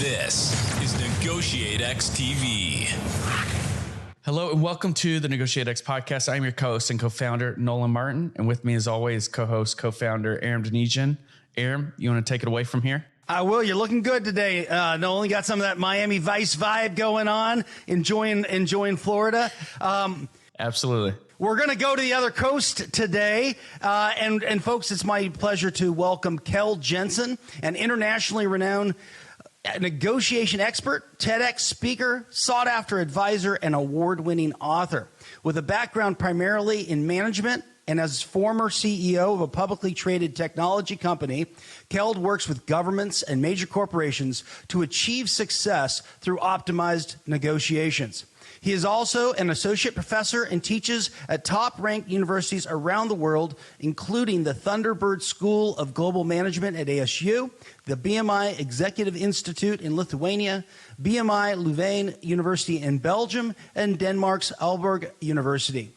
This is NEGOTIATEx TV. Hello and welcome to the NEGOTIATEx podcast. I'm your co-host and co-founder, Nolan Martin. And with me as always, co-host, co-founder, Aram Denesian. Aram, you want to take it away from here? I will. You're looking good today. Nolan, got some of that Miami Vice vibe going on. Enjoying Florida. Absolutely. We're going to go to the other coast today. And folks, it's my pleasure to welcome Keld Jensen, an internationally renowned negotiation expert, TEDx speaker, sought-after advisor, and award-winning author. With a background primarily in management and as former CEO of a publicly traded technology company, Keld works with governments and major corporations to achieve success through optimized negotiations. He is also an associate professor and teaches at top-ranked universities around the world, including the Thunderbird School of Global Management at ASU, the BMI Executive Institute in Lithuania, BMI Leuven University in Belgium, and Denmark's Aalborg University.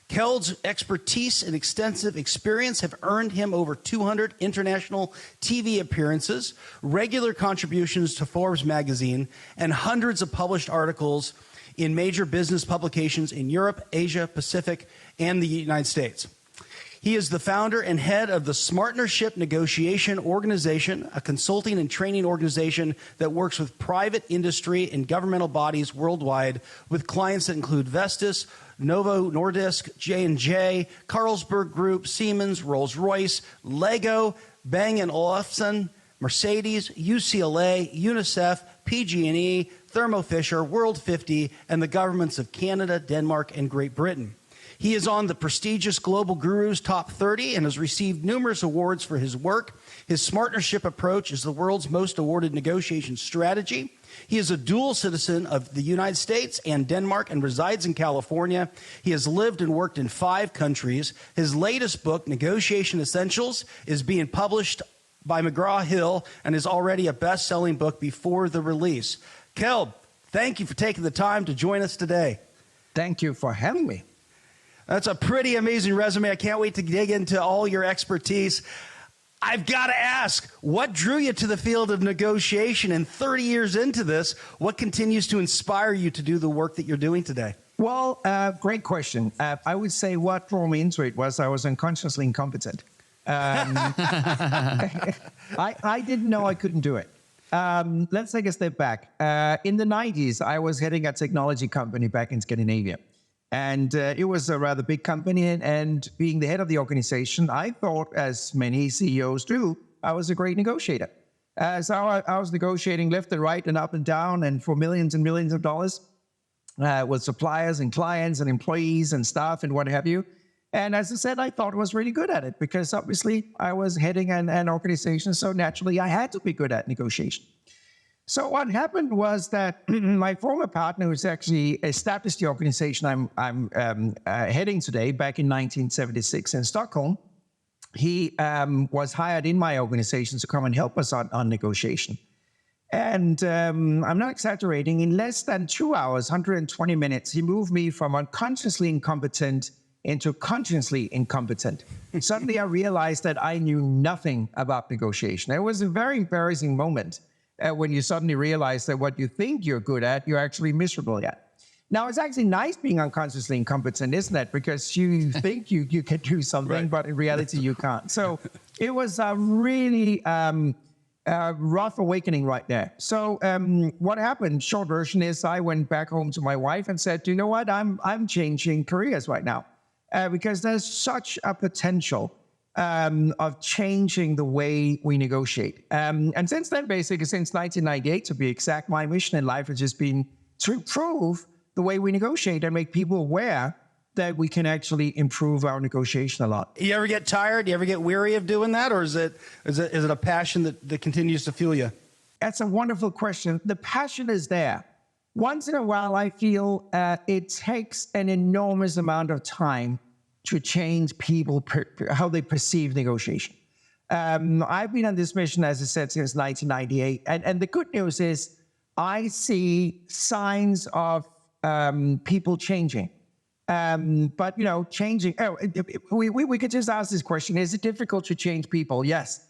Keld's expertise and extensive experience have earned him over 200 international TV appearances, regular contributions to Forbes magazine, and hundreds of published articles in major business publications in Europe, Asia, Pacific, and the United States. He is the founder and head of the Smartnership Negotiation Organization, a consulting and training organization that works with private industry and governmental bodies worldwide with clients that include Vestas, Novo Nordisk, J&J, Carlsberg Group, Siemens, Rolls-Royce, Lego, Bang & Olufsen, Mercedes, UCLA, UNICEF, PG&E, Thermo Fisher, World 50, and the governments of Canada, Denmark, and Great Britain. He is on the prestigious Global Gurus Top 30 and has received numerous awards for his work. His Smartnership approach is the world's most awarded negotiation strategy. He is a dual citizen of the United States and Denmark and resides in California. He has lived and worked in 5 countries. His latest book, Negotiation Essentials, is being published by McGraw Hill and is already a best-selling book before the release. Keld, thank you for taking the time to join us today. Thank you for having me. That's a pretty amazing resume. I can't wait to dig into all your expertise. I've got to ask, what drew you to the field of negotiation? And 30 years into this, what continues to inspire you to do the work that you're doing today? Well, great question. I would say what drew me into it was I was unconsciously incompetent. I didn't know I couldn't do it. Let's take a step back. In the 90s, I was heading a technology company back in Scandinavia. And it was a rather big company. And being the head of the organization, I thought, as many CEOs do, I was a great negotiator. So I was negotiating left and right and up and down and for millions and millions of dollars with suppliers and clients and employees and staff and what have you. And as I said, I thought I was really good at it because obviously I was heading an organization. So naturally, I had to be good at negotiation. So what happened was that my former partner, who's actually established the organization I'm heading today, back in 1976 in Stockholm, he was hired in my organization to come and help us on negotiation. And I'm not exaggerating, in less than 2 hours, 120 minutes, he moved me from unconsciously incompetent into consciously incompetent. Suddenly I realized that I knew nothing about negotiation. It was a very embarrassing moment when you suddenly realize that what you think you're good at, you're actually miserable at. Now, it's actually nice being unconsciously incompetent, isn't it? Because you think you can do something, right, but in reality you can't. So it was a really rough awakening right there. So what happened, short version is I went back home to my wife and said, you know what, I'm changing careers right now. Because there's such a potential of changing the way we negotiate. And since then, basically, since 1998, to be exact, my mission in life has just been to improve the way we negotiate and make people aware that we can actually improve our negotiation a lot. You ever get tired? You ever get weary of doing that? Or is it a passion that continues to fuel you? That's a wonderful question. The passion is there. Once in a while, I feel it takes an enormous amount of time to change people, how they perceive negotiation. I've been on this mission, as I said, since 1998. And the good news is I see signs of people changing. But, you know, changing, we could just ask this question, is it difficult to change people? Yes.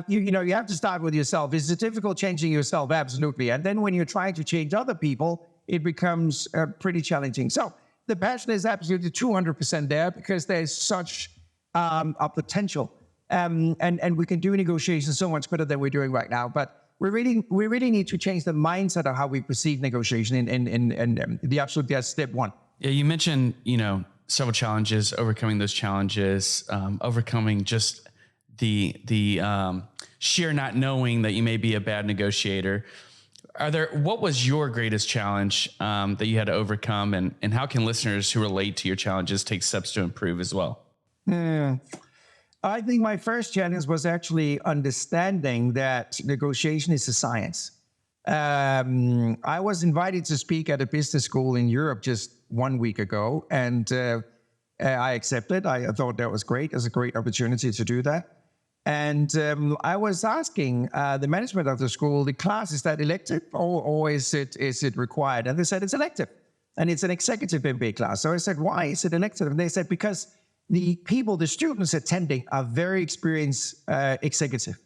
You have to start with yourself. Is it difficult changing yourself? Absolutely. And then when you're trying to change other people, it becomes pretty challenging. So the passion is absolutely 200% there because there's such a potential. And we can do negotiations so much better than we're doing right now. But we really need to change the mindset of how we perceive negotiation and the absolute step one. Yeah, you mentioned, several challenges, overcoming those challenges, overcoming just the sheer not knowing that you may be a bad negotiator. What was your greatest challenge that you had to overcome, and how can listeners who relate to your challenges take steps to improve as well? I think my first challenge was actually understanding that negotiation is a science. I was invited to speak at a business school in Europe just 1 week ago, and I accepted. I thought that was great. It was a great opportunity to do that. And I was asking the management of the school, the class, is that elective or is it required? And they said it's elective, and it's an executive MBA class. So I said, why is it elective? And they said, because the students attending are very experienced executive.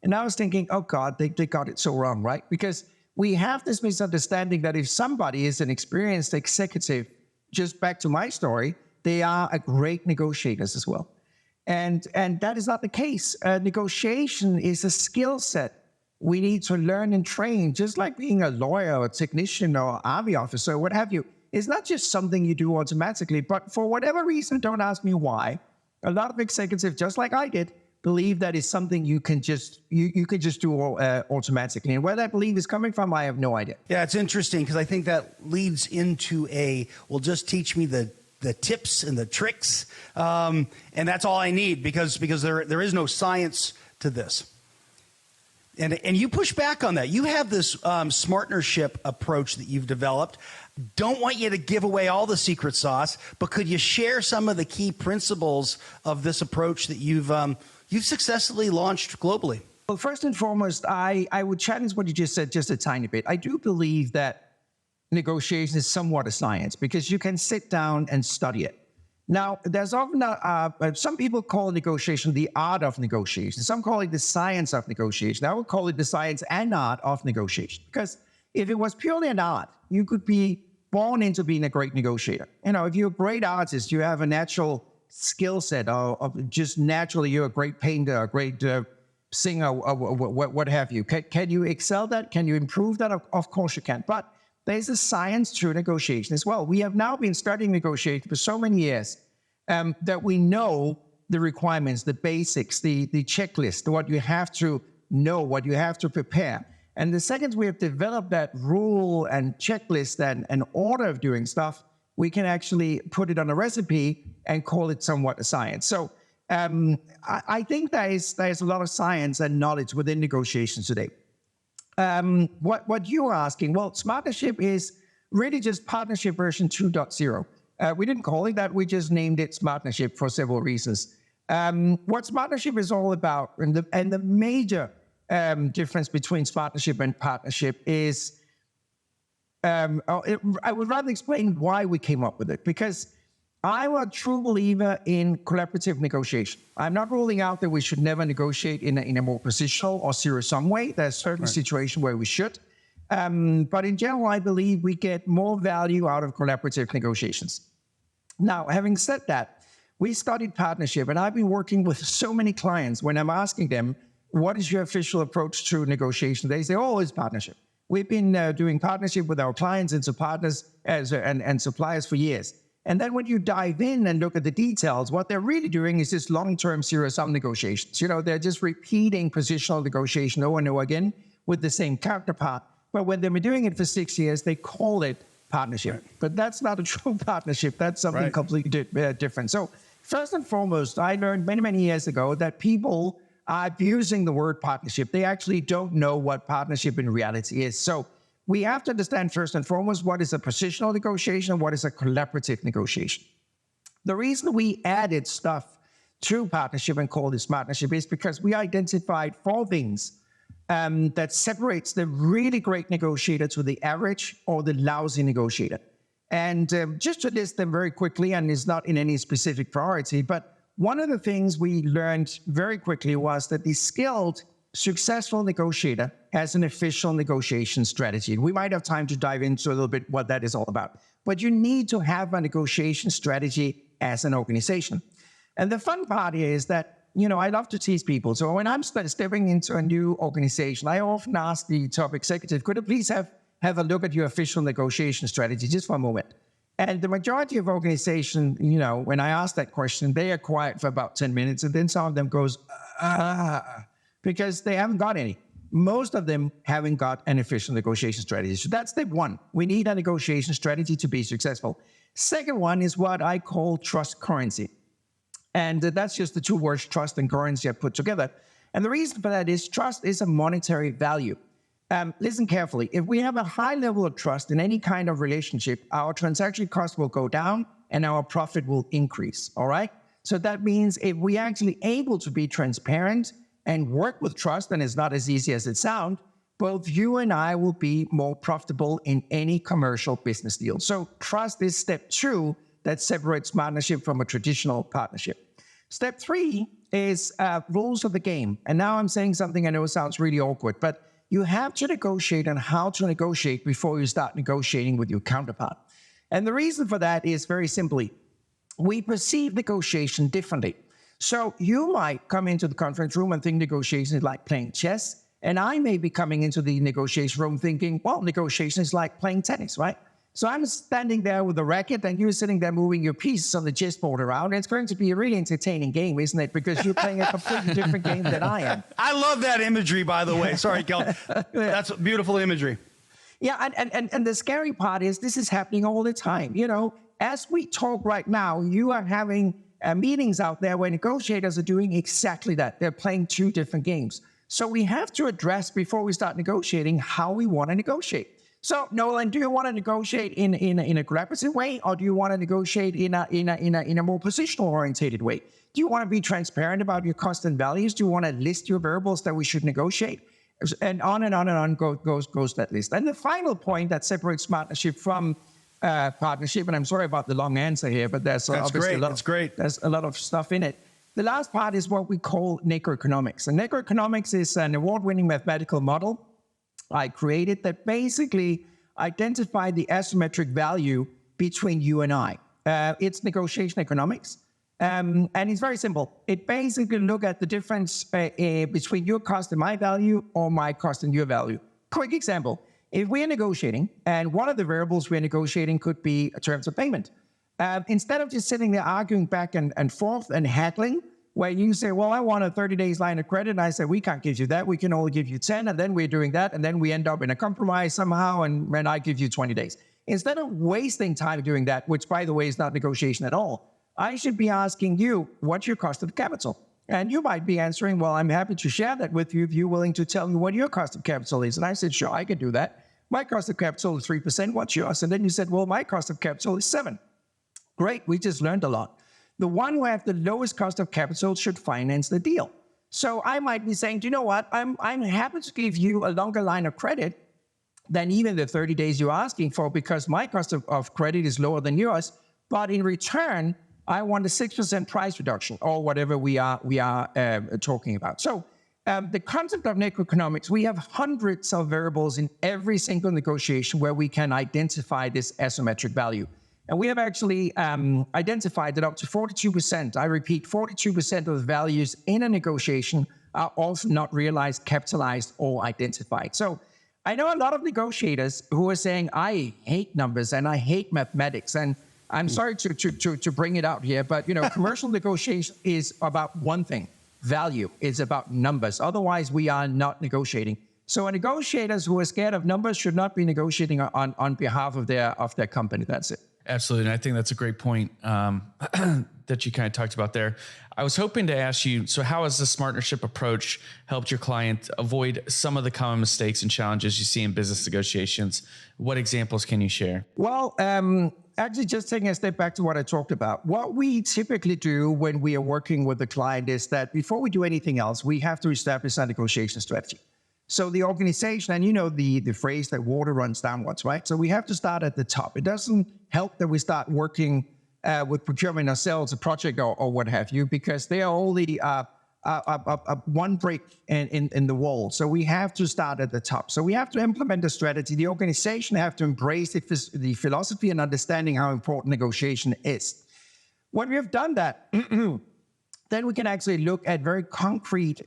And I was thinking, oh God, they got it so wrong, right? Because we have this misunderstanding that if somebody is an experienced executive, just back to my story, they are a great negotiators as well. And that is not the case. Negotiation is a skill set we need to learn and train, just like being a lawyer or a technician or army officer, what have you. It's not just something you do automatically, but for whatever reason, don't ask me why, a lot of executives, just like I did, believe that is something you can just do automatically. And where that belief is coming from, I have no idea. Yeah, it's interesting because I think that leads into just teach me the tips and the tricks, and that's all I need because there is no science to this. And you push back on that. You have this smartnership approach that you've developed. Don't want you to give away all the secret sauce, but could you share some of the key principles of this approach that you've successfully launched globally? Well, first and foremost, I would challenge what you just said just a tiny bit. I do believe that negotiation is somewhat a science because you can sit down and study it. Now, there's often some people call negotiation the art of negotiation. Some call it the science of negotiation. I would call it the science and art of negotiation because if it was purely an art, you could be born into being a great negotiator. If you're a great artist, you have a natural skill set of just naturally you're a great painter, a great singer, or what have you. Can you excel that? Can you improve that? Of course you can. But there's a science to negotiation as well. We have now been studying negotiation for so many years that we know the requirements, the basics, the checklist, what you have to know, what you have to prepare. And the second we have developed that rule and checklist and order of doing stuff, we can actually put it on a recipe and call it somewhat a science. So I think there's a lot of science and knowledge within negotiations today. What you're asking, well, smartnership is really just partnership version 2.0. We didn't call it that. We just named it smartnership for several reasons. What smartnership is all about, and the major difference between smartnership and partnership is, I would rather explain why we came up with it, because I'm a true believer in collaborative negotiation. I'm not ruling out that we should never negotiate in a more positional or zero-sum way. There's certain situations where we should. But in general, I believe we get more value out of collaborative negotiations. Now, having said that, we studied partnership, and I've been working with so many clients when I'm asking them, what is your official approach to negotiation? They say, oh, it's partnership. We've been doing partnership with our clients and partners and suppliers for years. And then when you dive in and look at the details, what they're really doing is just long-term zero-sum negotiations. They're just repeating positional negotiation over and over again with the same counterpart. But when they've been doing it for 6 years, they call it partnership. Right. But that's not a true partnership. That's something completely different. So first and foremost, I learned many, many years ago that people are abusing the word partnership. They actually don't know what partnership in reality is. So we have to understand first and foremost what is a positional negotiation and what is a collaborative negotiation. The reason we added stuff to partnership and called it smartnership is because we identified 4 things that separates the really great negotiator to the average or the lousy negotiator. And just to list them very quickly, and it's not in any specific priority, but one of the things we learned very quickly was that the skilled, successful negotiator has an official negotiation strategy. We might have time to dive into a little bit what that is all about. But you need to have a negotiation strategy as an organization. And the fun part is that, I love to tease people. So when I'm stepping into a new organization, I often ask the top executive, could you please have a look at your official negotiation strategy just for a moment? And the majority of organizations, when I ask that question, they are quiet for about 10 minutes. And then some of them goes, because they haven't got any. Most of them haven't got an official negotiation strategy. So that's step one. We need a negotiation strategy to be successful. Second one is what I call trust currency. And that's just the two words, trust and currency, I put together. And the reason for that is trust is a monetary value. Listen carefully. If we have a high level of trust in any kind of relationship, our transaction cost will go down and our profit will increase, all right? So that means if we're actually able to be transparent and work with trust, and it's not as easy as it sounds, both you and I will be more profitable in any commercial business deal. So trust is step two that separates partnership from a traditional partnership. Step three is rules of the game. And now I'm saying something I know sounds really awkward, but you have to negotiate on how to negotiate before you start negotiating with your counterpart. And the reason for that is very simply, we perceive negotiation differently. So you might come into the conference room and think negotiation is like playing chess. And I may be coming into the negotiation room thinking, well, negotiation is like playing tennis, right? So I'm standing there with a racket and you're sitting there moving your pieces on the chessboard around. It's going to be a really entertaining game, isn't it? Because you're playing a completely different game than I am. I love that imagery, by the way. Sorry, Keld. That's beautiful imagery. Yeah, and the scary part is this is happening all the time. As we talk right now, you are having meetings out there where negotiators are doing exactly that. They're playing two different games. So we have to address before we start negotiating how we want to negotiate. So, Nolan, do you want to negotiate in a collaborative way, or do you want to negotiate in a more positional-oriented way? Do you want to be transparent about your cost and values? Do you want to list your variables that we should negotiate? And on and on and on goes that list. And the final point that separates partnership from partnership, and I'm sorry about the long answer here, but there's obviously there's a lot of stuff in it. The last part is what we call negoeconomics. And negoeconomics is an award-winning mathematical model I created that basically identified the asymmetric value between you and I. It's negotiation economics. And it's very simple. It basically looks at the difference between your cost and my value, or my cost and your value. Quick example. If we're negotiating, and one of the variables we're negotiating could be terms of payment, instead of just sitting there arguing back and forth and haggling, where you say, well, I want a 30 days line of credit. And I say, we can't give you that. We can only give you 10. And then we're doing that. And then we end up in a compromise somehow. And when I give you 20 days. Instead of wasting time doing that, which, by the way, is not negotiation at all, I should be asking you, what's your cost of capital? And you might be answering, well, I'm happy to share that with you if you're willing to tell me what your cost of capital is. And I said, sure, I can do that. My cost of capital is 3%. What's yours? And then you said, well, my cost of capital is 7%. Great. We just learned a lot. The one who has the lowest cost of capital should finance the deal. So I might be saying, do you know what? I'm happy to give you a longer line of credit than even the 30 days you're asking for, because my cost of credit is lower than yours. But in return, I want a 6% price reduction, or whatever we are talking about. So the concept of negoeconomics, we have hundreds of variables in every single negotiation where we can identify this asymmetric value. And we have actually identified that up to 42%, I repeat, 42% of the values in a negotiation are also not realized, capitalized, or identified. So I know a lot of negotiators who are saying, I hate numbers and I hate mathematics. And I'm sorry to bring it out here, but commercial negotiation is about one thing. Value is about numbers. Otherwise, we are not negotiating. So negotiators who are scared of numbers should not be negotiating on behalf of their company. That's it. Absolutely. And I think that's a great point that you kind of talked about there. I was hoping to ask you, so how has this partnership approach helped your client avoid some of the common mistakes and challenges you see in business negotiations? What examples can you share? Well, actually, just taking a step back to what I talked about, what we typically do when we are working with the client is that before we do anything else, we have to establish a negotiation strategy. So the organization, and the phrase that water runs downwards, right? So we have to start at the top. It doesn't help that we start working with procurement or sales, a project or what have you, because they are only one brick in the wall. So we have to start at the top. So we have to implement the strategy. The organization have to embrace the philosophy and understanding how important negotiation is. When we have done that, then we can actually look at very concrete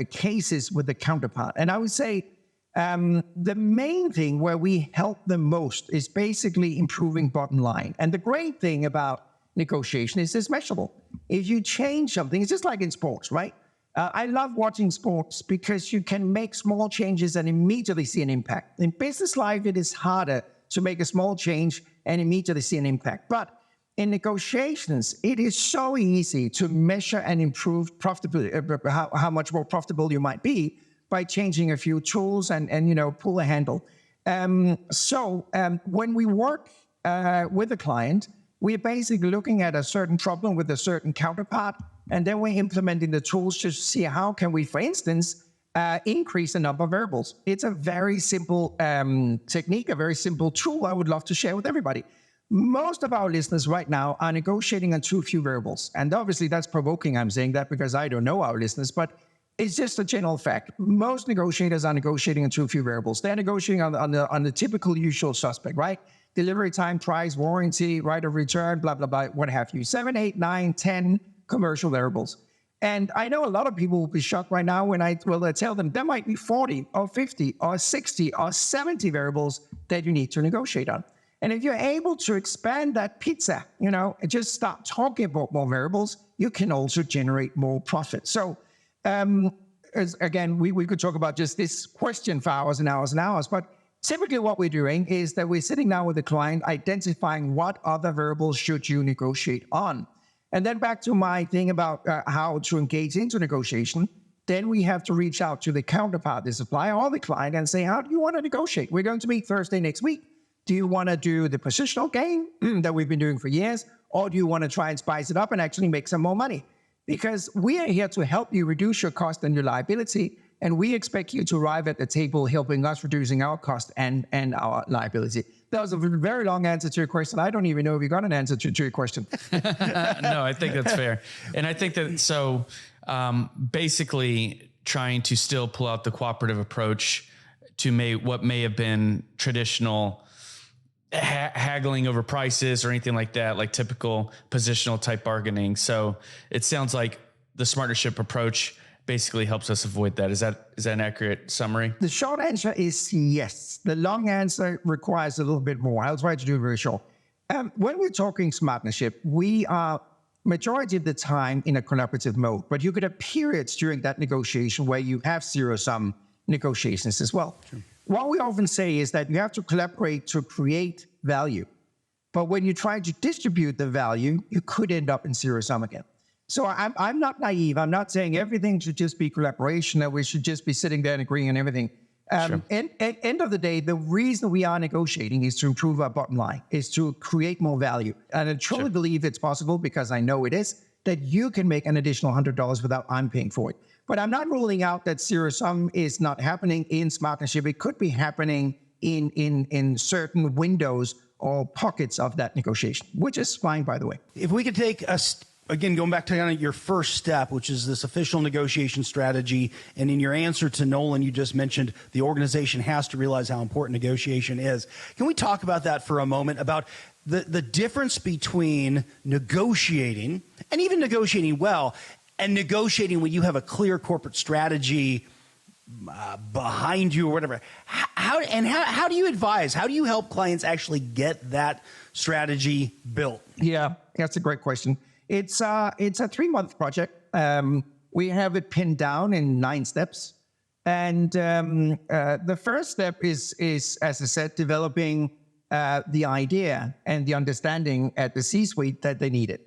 cases with the counterpart. And I would say the main thing where we help the most is basically improving bottom line. And the great thing about negotiation is it's measurable. If you change something, it's just like in sports, right? I love watching sports because you can make small changes and immediately see an impact. In business life, it is harder to make a small change and immediately see an impact. But in negotiations, it is so easy to measure and improve profitability, how much more profitable you might be by changing a few tools and pull a handle. When we work with a client, we're basically looking at a certain problem with a certain counterpart, and then we're implementing the tools to see how can we, for instance, increase the number of variables. It's a very simple technique, a very simple tool I would love to share with everybody. Most of our listeners right now are negotiating on too few variables. And obviously that's provoking. I'm saying that because I don't know our listeners, but it's just a general fact. Most negotiators are negotiating on too few variables. They're negotiating on the typical usual suspect, right? Delivery time, price, warranty, right of return, blah, blah, blah, what have you. 7, 8, 9, 10 commercial variables. And I know a lot of people will be shocked right now when I tell them there might be 40 or 50 or 60 or 70 variables that you need to negotiate on. And if you're able to expand that pizza, and just start talking about more variables, you can also generate more profit. So again, we could talk about just this question for hours and hours and hours, but typically what we're doing is that we're sitting down with the client, identifying what other variables should you negotiate on. And then back to my thing about how to engage into negotiation, then we have to reach out to the counterpart, the supplier or the client, and say, how do you want to negotiate? We're going to meet Thursday next week. Do you want to do the positional game that we've been doing for years? Or do you want to try and spice it up and actually make some more money? Because we are here to help you reduce your cost and your liability. And we expect you to arrive at the table helping us reducing our cost and our liability. That was a very long answer to your question. I don't even know if you got an answer to your question. No, I think that's fair. And I think that basically trying to still pull out the cooperative approach to what may have been traditional haggling over prices or anything like that, like typical positional type bargaining. So it sounds like the partnership approach basically helps us avoid that. Is that an accurate summary? The short answer is yes. The long answer requires a little bit more. I'll try to do it very short. When we're talking partnership, we are majority of the time in a collaborative mode, but you could have periods during that negotiation where you have zero-sum negotiations as well. Sure. What we often say is that you have to collaborate to create value. But when you try to distribute the value, you could end up in zero-sum again. So I'm not naive. I'm not saying everything should just be collaboration, that we should just be sitting there and agreeing on everything. Sure. At end of the day, the reason we are negotiating is to improve our bottom line, is to create more value. And I truly believe it's possible, because I know it is, that you can make an additional $100 without I'm paying for it. But I'm not ruling out that zero-sum is not happening in partnership. It could be happening in certain windows or pockets of that negotiation, which is fine, by the way. If we could take again, going back to kind of your first step, which is this official negotiation strategy, and in your answer to Nolan, you just mentioned the organization has to realize how important negotiation is. Can we talk about that for a moment, about the difference between negotiating, and even negotiating well, and negotiating when you have a clear corporate strategy behind you or whatever? How do you advise? How do you help clients actually get that strategy built? Yeah, that's a great question. It's a 3-month project. We have it pinned down in 9 steps. And the first step is, as I said, developing the idea and the understanding at the C-suite that they need it.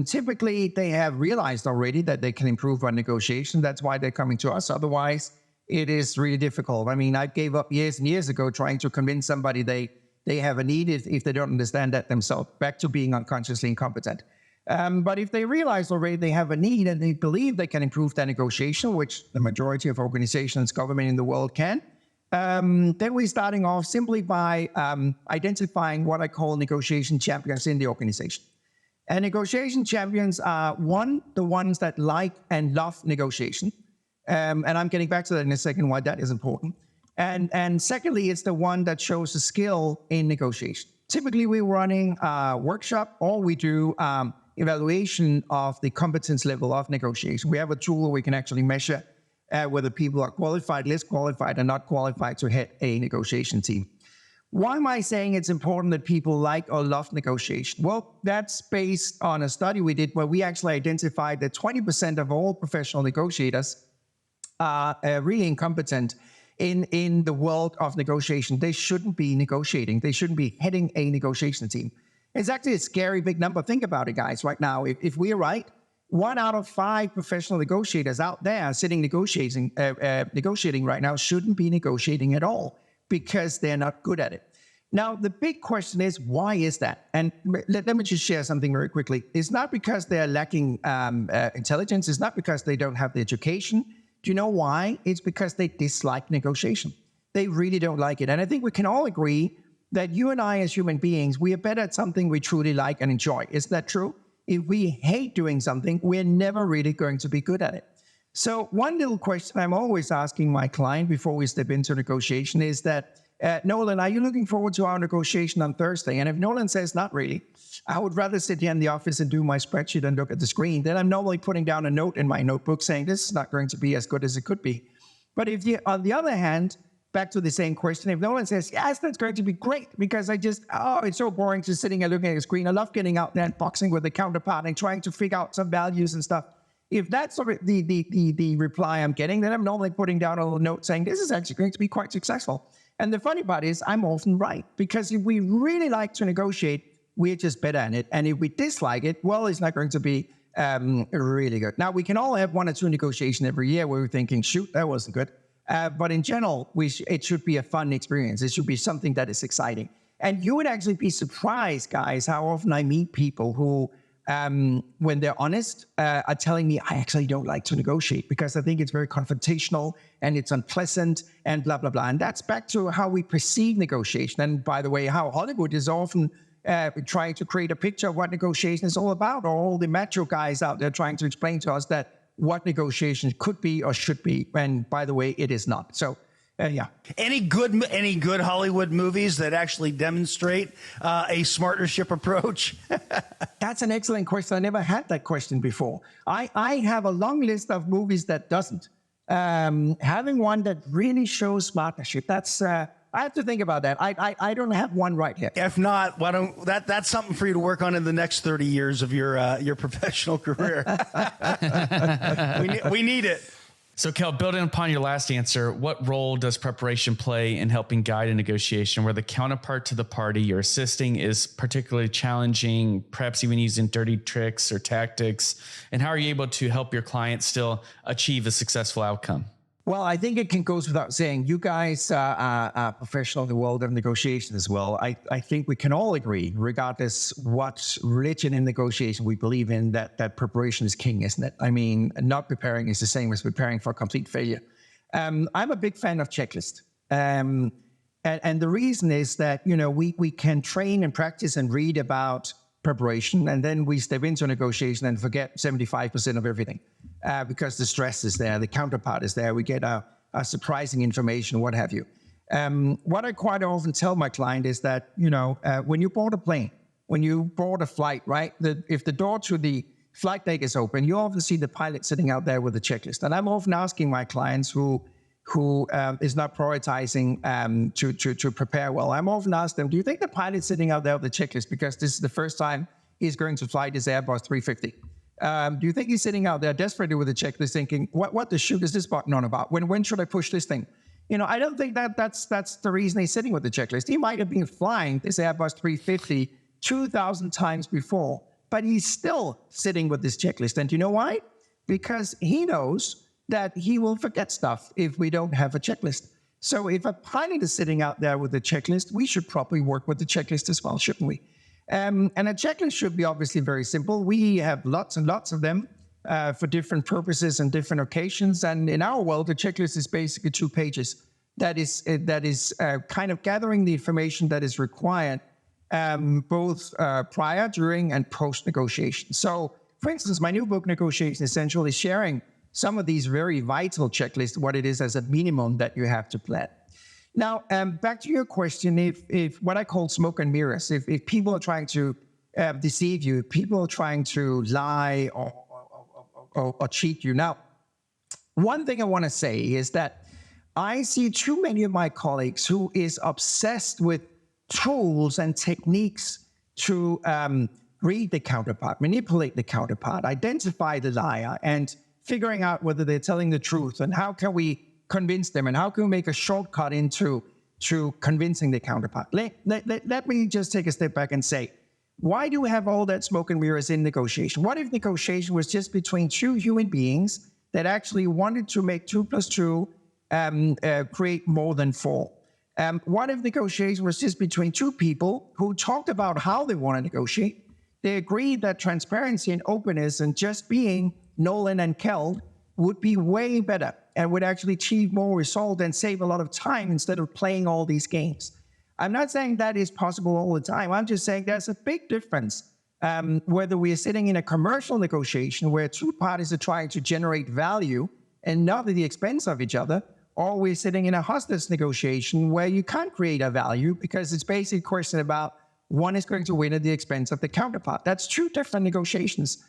Typically, they have realized already that they can improve on negotiation. That's why they're coming to us. Otherwise, it is really difficult. I mean, I gave up years and years ago trying to convince somebody they have a need if they don't understand that themselves, back to being unconsciously incompetent. But if they realize already they have a need and they believe they can improve their negotiation, which the majority of organizations, government in the world can, then we're starting off simply by identifying what I call negotiation champions in the organization. And negotiation champions are the ones that like and love negotiation. And I'm getting back to that in a second, why that is important. And secondly, it's the one that shows a skill in negotiation. Typically, we're running a workshop or we do evaluation of the competence level of negotiation. We have a tool where we can actually measure whether people are qualified, less qualified, and not qualified to head a negotiation team. Why am I saying it's important that people like or love negotiation? Well, that's based on a study we did where we actually identified that 20% of all professional negotiators are really incompetent in the world of negotiation. They shouldn't be negotiating. They shouldn't be heading a negotiation team. It's actually a scary big number. Think about it, guys, right now. If we're right, 1 out of 5 professional negotiators out there sitting negotiating right now shouldn't be negotiating at all because they're not good at it. Now, the big question is, why is that? And let me just share something very quickly. It's not because they're lacking intelligence. It's not because they don't have the education. Do you know why? It's because they dislike negotiation. They really don't like it. And I think we can all agree that you and I as human beings, we are better at something we truly like and enjoy. Is that true? If we hate doing something, we're never really going to be good at it. So one little question I'm always asking my client before we step into negotiation is that, Nolan, are you looking forward to our negotiation on Thursday? And if Nolan says not really, I would rather sit here in the office and do my spreadsheet and look at the screen. Then I'm normally putting down a note in my notebook saying this is not going to be as good as it could be. But if you, on the other hand, back to the same question, if Nolan says, yes, that's going to be great because it's so boring just sitting and looking at the screen. I love getting out there and boxing with the counterpart and trying to figure out some values and stuff. If that's sort of the reply I'm getting, then I'm normally putting down a little note saying this is actually going to be quite successful. And the funny part is I'm often right because if we really like to negotiate, we're just better at it. And if we dislike it, well, it's not going to be really good. Now, we can all have 1 or 2 negotiations every year where we're thinking, shoot, that wasn't good. But in general, it should be a fun experience. It should be something that is exciting. And you would actually be surprised, guys, how often I meet people who, when they're honest, are telling me, I actually don't like to negotiate because I think it's very confrontational and it's unpleasant and blah, blah, blah. And that's back to how we perceive negotiation. And by the way, how Hollywood is often trying to create a picture of what negotiation is all about, or all the macho guys out there trying to explain to us that what negotiation could be or should be. And by the way, it is not. So, yeah. Any good Hollywood movies that actually demonstrate a smartership approach? That's an excellent question. I never had that question before. I have a long list of movies that doesn't. Having one that really shows smartership, that's... I have to think about that. I don't have one right here. If not, why don't that's something for you to work on in the next 30 years of your professional career. we need it. So, Keld, building upon your last answer, what role does preparation play in helping guide a negotiation where the counterpart to the party you're assisting is particularly challenging, perhaps even using dirty tricks or tactics? And how are you able to help your client still achieve a successful outcome? Well, I think it can go without saying, you guys are professional in the world of negotiation as well. I think we can all agree, regardless what religion in negotiation we believe in, that preparation is king, isn't it? I mean, not preparing is the same as preparing for complete failure. I'm a big fan of checklist. And the reason is that, you know, we can train and practice and read about preparation, and then we step into a negotiation and forget 75% of everything because the stress is there, the counterpart is there, we get a surprising information, what have you. What I quite often tell my client is that, you know, when you board a plane, when you board a flight, right, if the door to the flight deck is open, you often see the pilot sitting out there with a checklist. And I'm often asking my clients who is not prioritizing to prepare well. I'm often asked them, do you think the pilot's sitting out there with a checklist because this is the first time he's going to fly this Airbus 350? Do you think he's sitting out there desperately with a checklist thinking, what the shoot is this button on about? When should I push this thing? You know, I don't think that's the reason he's sitting with the checklist. He might have been flying this Airbus 350 2,000 times before, but he's still sitting with this checklist. And do you know why? Because he knows that he will forget stuff if we don't have a checklist. So if a pilot is sitting out there with a checklist, we should probably work with the checklist as well, shouldn't we? And a checklist should be obviously very simple. We have lots and lots of them for different purposes and different occasions. And in our world, the checklist is basically 2 pages. That is kind of gathering the information that is required both prior, during, and post-negotiation. So, for instance, my new book, Negotiation Essential, is sharing some of these very vital checklists, what it is as a minimum that you have to plan. Now, back to your question, if what I call smoke and mirrors, if people are trying to deceive you, if people are trying to lie or cheat you. Now, one thing I want to say is that I see too many of my colleagues who is obsessed with tools and techniques to read the counterpart, manipulate the counterpart, identify the liar, and figuring out whether they're telling the truth and how can we convince them and how can we make a shortcut into convincing the counterpart. Let me just take a step back and say, why do we have all that smoke and mirrors in negotiation? What if negotiation was just between two human beings that actually wanted to make 2 + 2 create more than 4? What if negotiation was just between two people who talked about how they want to negotiate? They agreed that transparency and openness and just being Nolan and Keld would be way better and would actually achieve more result and save a lot of time instead of playing all these games. I'm not saying that is possible all the time. I'm just saying there's a big difference whether we are sitting in a commercial negotiation where two parties are trying to generate value and not at the expense of each other, or we're sitting in a hostage negotiation where you can't create a value because it's basically a question about one is going to win at the expense of the counterpart. That's two different negotiations.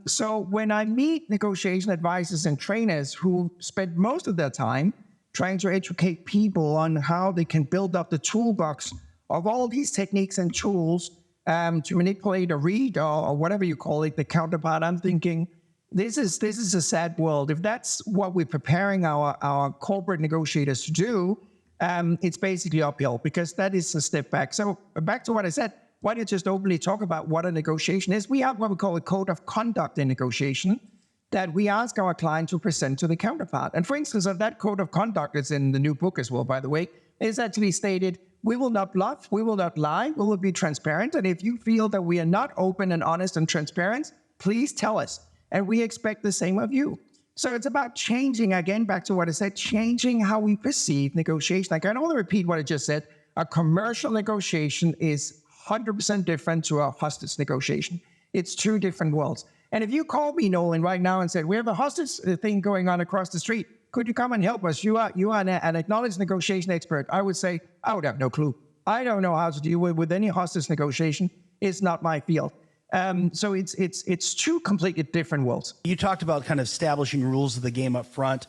So when I meet negotiation advisors and trainers who spend most of their time trying to educate people on how they can build up the toolbox of all these techniques and tools to manipulate or read or whatever you call it, the counterpart, I'm thinking, this is a sad world. If that's what we're preparing our corporate negotiators to do, it's basically uphill because that is a step back. So back to what I said, why don't you just openly talk about what a negotiation is? We have what we call a code of conduct in negotiation that we ask our client to present to the counterpart. And for instance, of that code of conduct, it's in the new book as well, by the way, is actually stated, we will not bluff, we will not lie, we will be transparent. And if you feel that we are not open and honest and transparent, please tell us. And we expect the same of you. So it's about changing, again, back to what I said, changing how we perceive negotiation. I can only repeat what I just said. A commercial negotiation is 100% different to a hostage negotiation. It's two different worlds. And if you called me, Nolan, right now and said, we have a hostage thing going on across the street, could you come and help us? You are an acknowledged negotiation expert. I would say, I would have no clue. I don't know how to deal with any hostage negotiation. It's not my field. So it's two completely different worlds. You talked about kind of establishing rules of the game up front.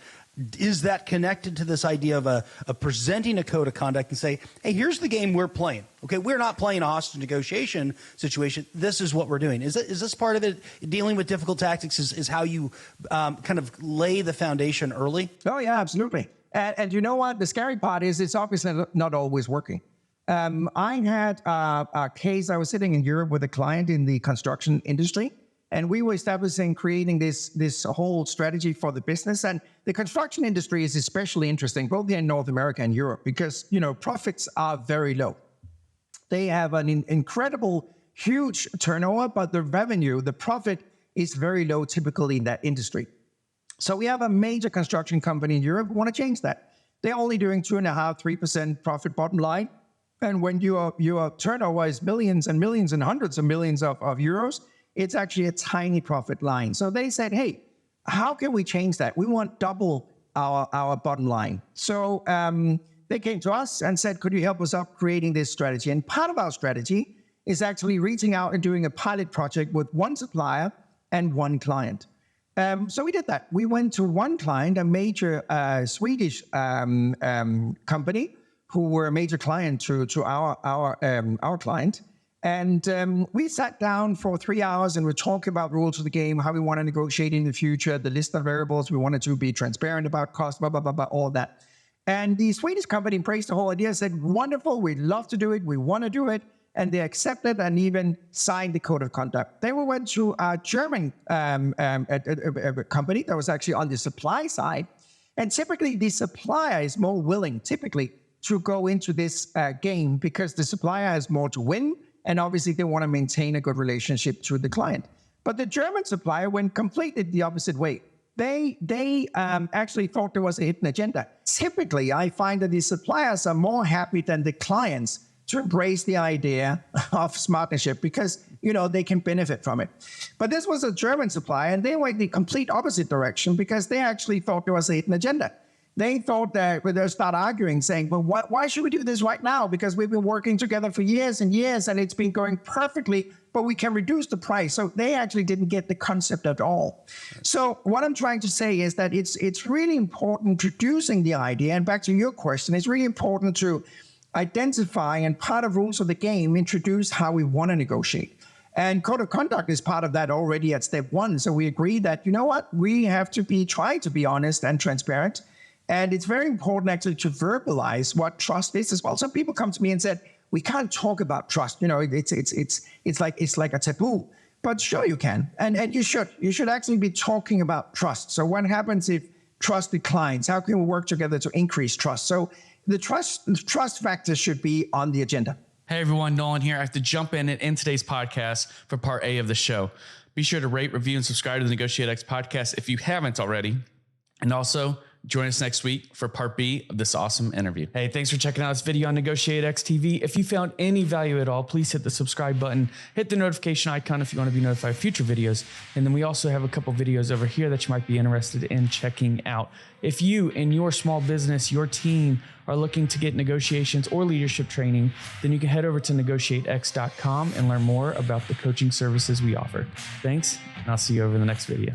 Is that connected to this idea of presenting a code of conduct and say, hey, here's the game we're playing. Okay, we're not playing a hostage negotiation situation. This is what we're doing. Is this part of it? Dealing with difficult tactics is how you kind of lay the foundation early? Oh, yeah, absolutely. And you know what? The scary part is it's obviously not always working. I had a case. I was sitting in Europe with a client in the construction industry, and we were creating this whole strategy for the business. And the construction industry is especially interesting, both here in North America and Europe, because, you know, profits are very low. They have an incredible, huge turnover, but the revenue, the profit is very low typically in that industry. So we have a major construction company in Europe who want to change that. They're only doing 2.5%, 3% profit bottom line. And when your turnover is millions and millions and hundreds of millions of euros, it's actually a tiny profit line. So they said, hey, how can we change that? We want double our bottom line. So they came to us and said, could you help us up creating this strategy? And part of our strategy is actually reaching out and doing a pilot project with one supplier and one client. So we did that. We went to one client, a major Swedish company, who were a major client to our client. And we sat down for 3 hours and we talked about rules of the game, how we want to negotiate in the future, the list of variables. We wanted to be transparent about cost, blah, blah, blah, blah, all that. And the Swedish company embraced the whole idea, said, wonderful, we'd love to do it, we want to do it. And they accepted and even signed the code of conduct. Then we went to a German company that was actually on the supply side. And typically the supplier is more willing, typically, to go into this game because the supplier has more to win. And obviously they want to maintain a good relationship to the client. But the German supplier went completely the opposite way. They actually thought there was a hidden agenda. Typically, I find that the suppliers are more happy than the clients to embrace the idea of partnership because, they can benefit from it. But this was a German supplier, and they went the complete opposite direction because they actually thought there was a hidden agenda. They thought that they'll start arguing, saying, well, why should we do this right now? Because we've been working together for years and years, and it's been going perfectly, but we can reduce the price. So they actually didn't get the concept at all. So what I'm trying to say is that it's really important introducing the idea. And back to your question, it's really important to identify, and part of rules of the game, introduce how we want to negotiate. And code of conduct is part of that already at step one. So we agree that, we have to try to be honest and transparent. And it's very important actually to verbalize what trust is as well. Some people come to me and said, we can't talk about trust. It's like a taboo. But sure you can. And you should. You should actually be talking about trust. So what happens if trust declines? How can we work together to increase trust? So the trust factor should be on the agenda. Hey everyone, Nolan here. I have to jump in today's podcast for part A of the show. Be sure to rate, review, and subscribe to the NEGOTIATEx podcast if you haven't already. And also, join us next week for part B of this awesome interview. Hey, thanks for checking out this video on NEGOTIATEx TV. If you found any value at all, please hit the subscribe button, hit the notification icon if you want to be notified of future videos. And then we also have a couple videos over here that you might be interested in checking out. If you and your small business, your team are looking to get negotiations or leadership training, then you can head over to negotiatex.com and learn more about the coaching services we offer. Thanks, and I'll see you over the next video.